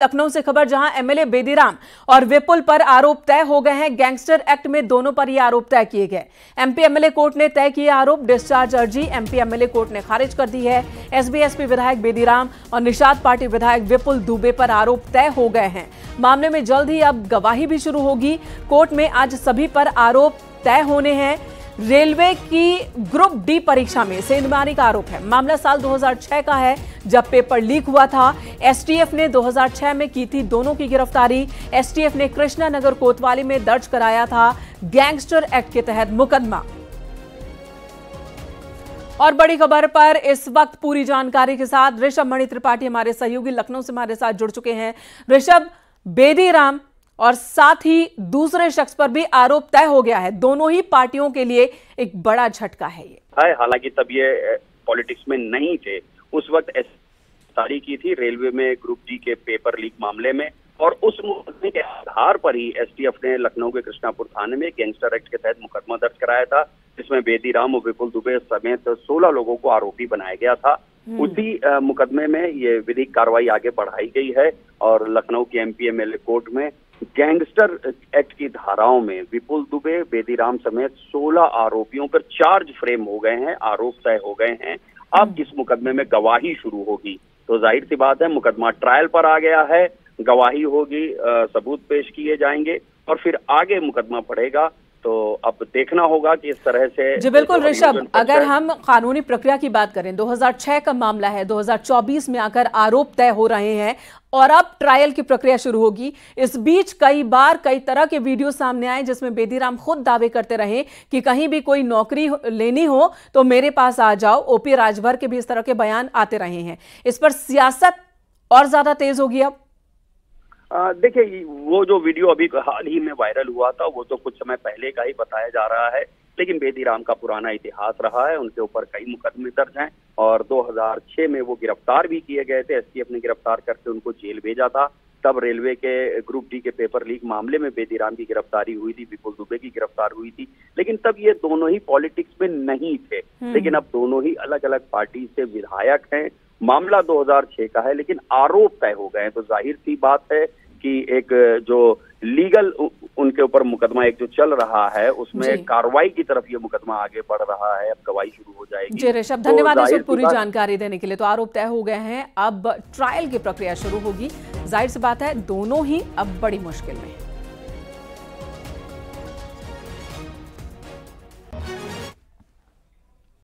लखनऊ से खबर, जहां एमएलए बेदीराम और विपुल पर आरोप तय हो गए हैं। गैंगस्टर एक्ट में दोनों पर ये आरोप तय किए गए। एमपी एमएलए कोर्ट ने तय किए आरोप। डिस्चार्ज अर्जी एमपी एमएलए कोर्ट ने खारिज कर दी है। एसबी-एसपी विधायक बेदीराम और निषाद पार्टी विधायक विपुल दुबे पर आरोप तय हो गए हैं। मामले में जल्द ही अब गवाही भी शुरू होगी। कोर्ट में आज सभी पर आरोप तय होने हैं। रेलवे की ग्रुप डी परीक्षा में सेंधमारी का आरोप है। मामला साल 2006 का है, जब पेपर लीक हुआ था। एसटीएफ ने 2006 में की थी दोनों की गिरफ्तारी। एसटीएफ ने कृष्णा नगर कोतवाली में दर्ज कराया था गैंगस्टर एक्ट के तहत मुकदमा। और बड़ी खबर पर इस वक्त पूरी जानकारी के साथ ऋषभ मणि त्रिपाठी हमारे सहयोगी लखनऊ से हमारे साथ जुड़ चुके हैं। ऋषभ, बेदीराम और साथ ही दूसरे शख्स पर भी आरोप तय हो गया है। दोनों ही पार्टियों के लिए एक बड़ा झटका है ये। हालांकि तब ये पॉलिटिक्स में नहीं थे। उस वक्त गिरफ्तारी की थी रेलवे में ग्रुप डी के पेपर लीक मामले में, और उस मुकदमे के आधार पर ही एसटीएफ ने लखनऊ के कृष्णापुर थाने में गैंगस्टर एक्ट के तहत मुकदमा दर्ज कराया था, जिसमें बेदीराम और विपुल दुबे समेत 16 लोगों को आरोपी बनाया गया था। उसी मुकदमे में ये विधिक कार्रवाई आगे बढ़ाई गई है और लखनऊ के एमपी एमएलए कोर्ट में गैंगस्टर एक्ट की धाराओं में विपुल दुबे, बेदीराम समेत 16 आरोपियों पर चार्ज फ्रेम हो गए हैं, आरोप तय हो गए हैं। अब इस मुकदमे में गवाही शुरू होगी, तो जाहिर सी बात है मुकदमा ट्रायल पर आ गया है। गवाही होगी, सबूत पेश किए जाएंगे और फिर आगे मुकदमा बढ़ेगा। तो अब देखना होगा कि इस तरह से। जी बिल्कुल ऋषभ, अगर हम कानूनी प्रक्रिया की बात करें, 2006 का मामला है, 2024 में आकर आरोप तय हो रहे हैं और अब ट्रायल की प्रक्रिया शुरू होगी। इस बीच कई तरह के वीडियो सामने आए जिसमें बेदीराम खुद दावे करते रहे कि कहीं भी कोई नौकरी लेनी हो तो मेरे पास आ जाओ। ओपी राजभर के भी इस तरह के बयान आते रहे हैं। इस पर सियासत और ज्यादा तेज होगी अब। देखिए, वो जो वीडियो अभी हाल ही में वायरल हुआ था वो तो कुछ समय पहले का ही बताया जा रहा है, लेकिन बेदीराम का पुराना इतिहास रहा है। उनके ऊपर कई मुकदमे दर्ज हैं और 2006 में वो गिरफ्तार भी किए गए थे। एसटीएफ ने गिरफ्तार करके उनको जेल भेजा था। तब रेलवे के ग्रुप डी के पेपर लीक मामले में बेदीराम की गिरफ्तारी हुई थी, विपुल दुबे की गिरफ्तार हुई थी, लेकिन तब ये दोनों ही पॉलिटिक्स में नहीं थे। लेकिन अब दोनों ही अलग अलग पार्टी से विधायक हैं। मामला 2006 का है, लेकिन आरोप तय हो गए हैं। तो जाहिर सी बात है कि एक जो लीगल उनके ऊपर मुकदमा एक जो चल रहा है उसमें कार्रवाई की तरफ ये मुकदमा आगे बढ़ रहा है। अब गवाही शुरू हो जाएगी। जी ऋषभ, धन्यवाद इस पूरी जानकारी देने के लिए। तो आरोप तय हो गए हैं, अब ट्रायल की प्रक्रिया शुरू होगी। जाहिर सी बात है दोनों ही अब बड़ी मुश्किल में हैं।